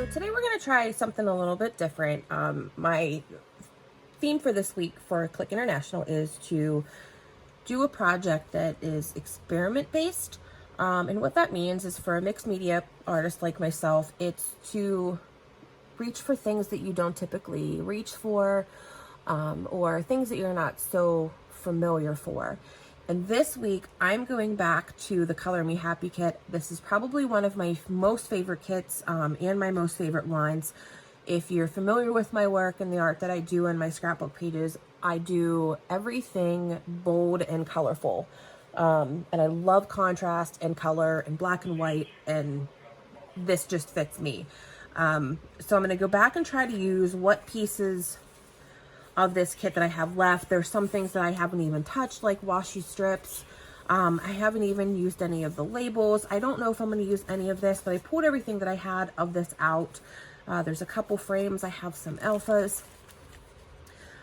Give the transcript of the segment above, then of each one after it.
So today we're going to try something a little bit different. My theme for this week for Clique International is to do a project that is experiment based. And what that means is for a mixed media artist like myself, it's to reach for things that you don't typically reach for, or things that you're not so familiar for. And this week, I'm going back to the Color Me Happy kit. This is probably one of my most favorite kits and my most favorite lines. If you're familiar with my work and the art that I do in my scrapbook pages, I do everything bold and colorful. And I love contrast and color and black and white, and this just fits me. So I'm going to go back and try to use what pieces of this kit that I have left. There's some things that I haven't even touched, like washi strips. I haven't even used any of the labels. I don't know if I'm going to use any of this, but I pulled everything that I had of this out. There's a couple frames. I have some alphas.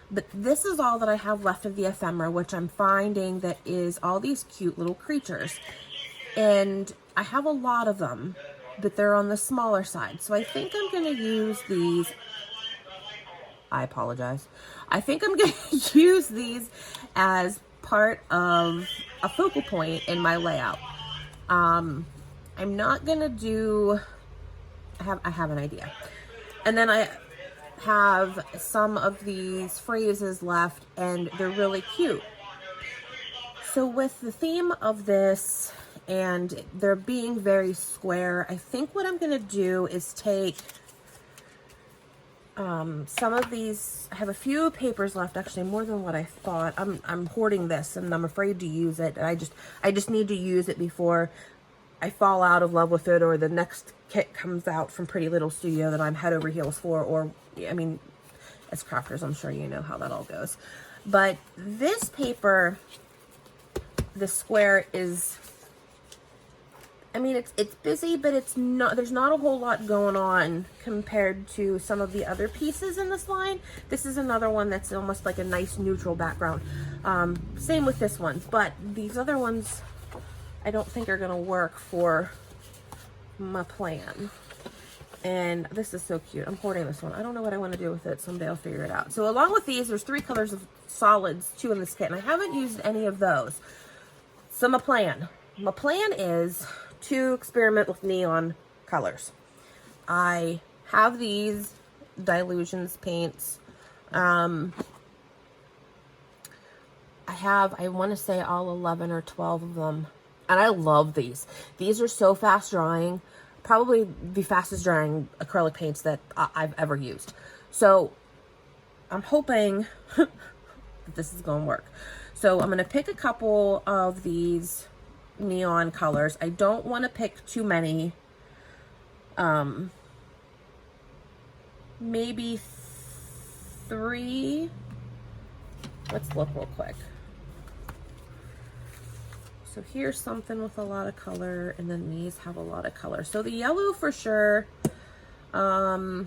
But this is all that I have left of the ephemera, which I'm finding that is all these cute little creatures. And I have a lot of them, but they're on the smaller side. So I think I'm going to use these. I apologize. I think I'm going to use these as part of a focal point in my layout. I'm not going to do, I have an idea. And then I have some of these phrases left, and they're really cute. So with the theme of this, and they're being very square, I think what I'm going to do is take some of these. I have a few papers left, actually more than what I thought. I'm hoarding this and I'm afraid to use it. I just need to use it before I fall out of love with it, or the next kit comes out from Pretty Little Studio that I'm head over heels for, or, I mean, as crafters, I'm sure you know how that all goes. But this paper, the square, is, I mean, it's busy, but it's not, there's not a whole lot going on compared to some of the other pieces in this line. This is another one that's almost like a nice neutral background. Same with this one, but these other ones I don't think are gonna work for my plan. And this is so cute. I'm hoarding this one. I don't know what I want to do with it. Someday I'll figure it out. So along with these, there's 3 colors of solids, 2 in this kit, and I haven't used any of those. So my plan is to experiment with neon colors. I have these Dylusions paints. I want to say all 11 or 12 of them. And I love these. These are so fast drying. Probably the fastest drying acrylic paints that I've ever used. So I'm hoping that this is going to work. So I'm going to pick a couple of these neon colors. I don't want to pick too many. Maybe 3. Let's look real quick. So here's something with a lot of color, and then these have a lot of color. So the yellow for sure. I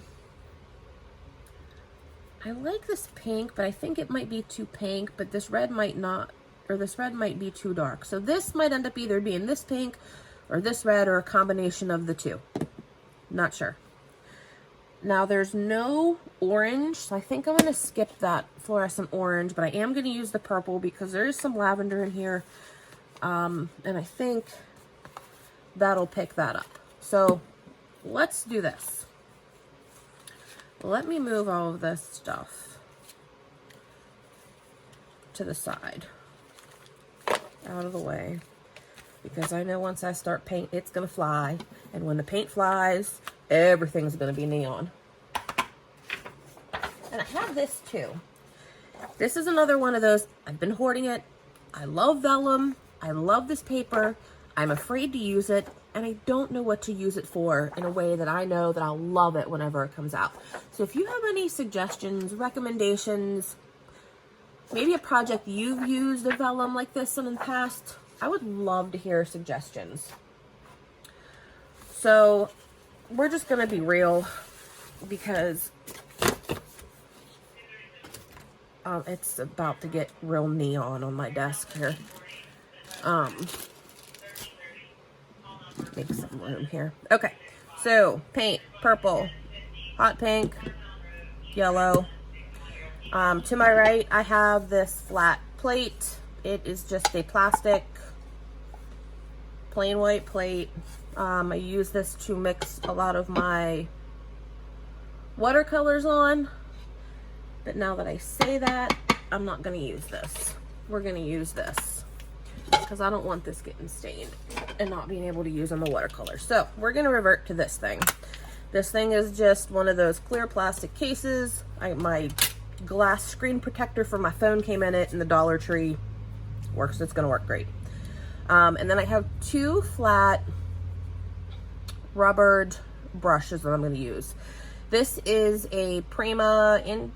like this pink, but I think it might be too pink, but this red might not, or this red might be too dark. So this might end up either being this pink or this red, or a combination of the two. Not sure. Now there's no orange, so I think I'm going to skip that fluorescent orange, but I am going to use the purple because there is some lavender in here. And I think that'll pick that up. So let's do this. Let me move all of this stuff to the side, out of the way, because I know once I start paint, it's going to fly. And when the paint flies, everything's going to be neon. And I have this too. This is another one of those. I've been hoarding it. I love vellum. I love this paper. I'm afraid to use it, and I don't know what to use it for in a way that I know that I'll love it whenever it comes out. So if you have any suggestions, recommendations, maybe a project you've used a vellum like this in the past, I would love to hear suggestions. So we're just going to be real, because it's about to get real neon on my desk here. Make some room here. Okay, so paint, purple, hot pink, yellow. To my right, I have this flat plate. It is just a plastic, plain white plate. I use this to mix a lot of my watercolors on. But now that I say that, I'm not going to use this. We're going to use this because I don't want this getting stained and not being able to use on the watercolor. So we're going to revert to this thing. This thing is just one of those clear plastic cases. My glass screen protector for my phone came in it, and the Dollar Tree works. It's going to work great. And then I have two flat rubbered brushes that I'm going to use. This is a Prima inch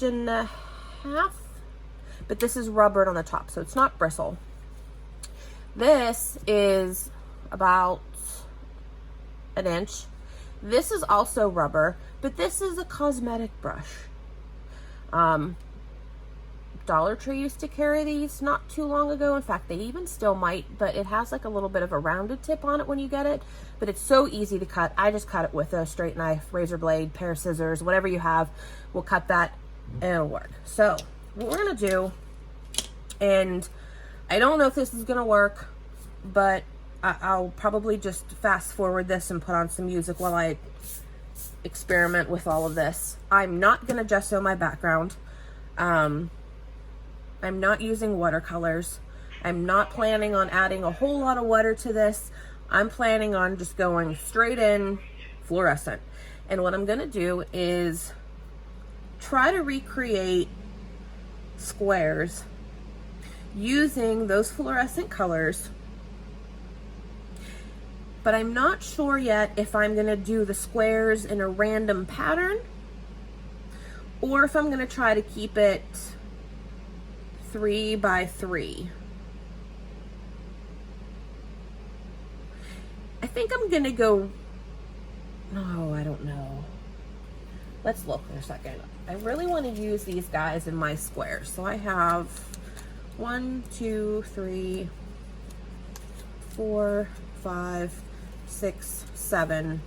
and a half, but this is rubbered on the top, so it's not bristle. This is about an inch. This is also rubber, but this is a cosmetic brush. Dollar Tree used to carry these not too long ago. In fact, they even still might, but it has like a little bit of a rounded tip on it when you get it, but it's so easy to cut. I just cut it with a straight knife, razor blade, pair of scissors, whatever you have. We'll cut that and it'll work. So what we're gonna do, and I don't know if this is gonna work, but I'll probably just fast forward this and put on some music while I experiment with all of this. I'm not gonna gesso my background. I'm not using watercolors. I'm not planning on adding a whole lot of water to this. I'm planning on just going straight in fluorescent. And what I'm gonna do is try to recreate squares using those fluorescent colors. But I'm not sure yet if I'm gonna do the squares in a random pattern or if I'm gonna try to keep it 3 by 3. I think I'm gonna go, no, I don't know. Let's look for a second. I really want to use these guys in my squares. So I have 1, 2, 3, 4, 5, 6, 7.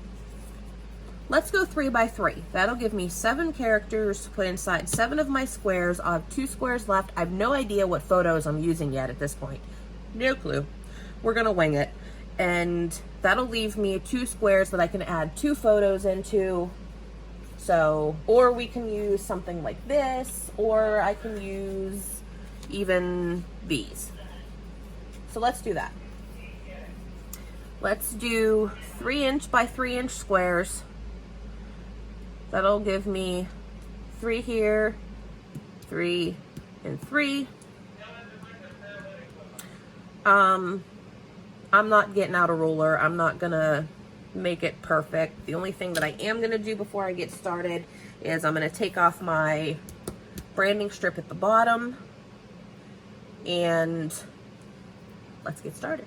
Let's go 3 by 3. That'll give me 7 characters to put inside 7 of my squares. I'll have 2 squares left. I have no idea what photos I'm using yet at this point. No clue. We're gonna wing it. And that'll leave me 2 squares that I can add 2 photos into. So, or we can use something like this, or I can use even these. So let's do that. Let's do 3 inch by 3 inch squares. That'll give me 3 here, 3 and 3. I'm not getting out a ruler. I'm not gonna make it perfect. The only thing that I am gonna do before I get started is I'm gonna take off my branding strip at the bottom, and let's get started.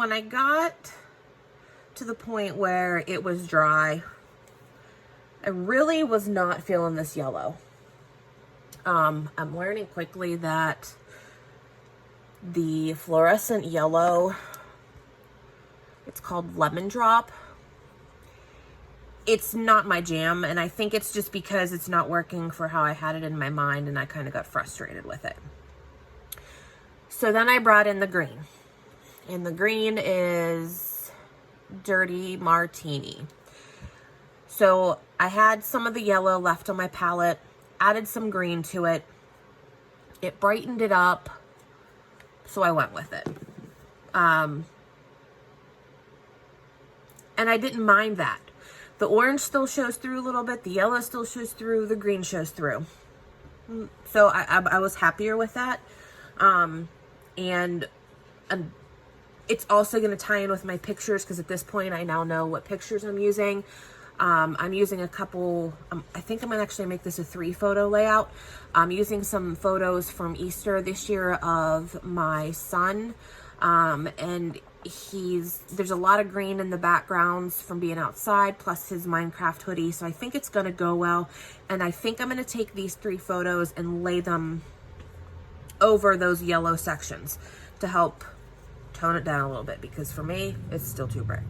when I got to the point where it was dry, I really was not feeling this yellow. I'm learning quickly that the fluorescent yellow, it's called Lemon Drop. It's not my jam, and I think it's just because it's not working for how I had it in my mind, and I kind of got frustrated with it. So then I brought in the green, and the green is Dirty Martini. So I had some of the yellow left on my palette, added some green to it. It brightened it up, so I went with it. And I didn't mind that. The orange still shows through a little bit, the yellow still shows through, the green shows through. So I was happier with that. And it's also going to tie in with my pictures, because at this point I now know what pictures I'm using. I'm using a couple, I think I'm going to actually make this a 3-photo layout. I'm using some photos from Easter this year of my son, and there's a lot of green in the backgrounds from being outside, plus his Minecraft hoodie, so I think it's going to go well. And I think I'm going to take these 3 photos and lay them over those yellow sections to help tone it down a little bit, because for me, it's still too bright.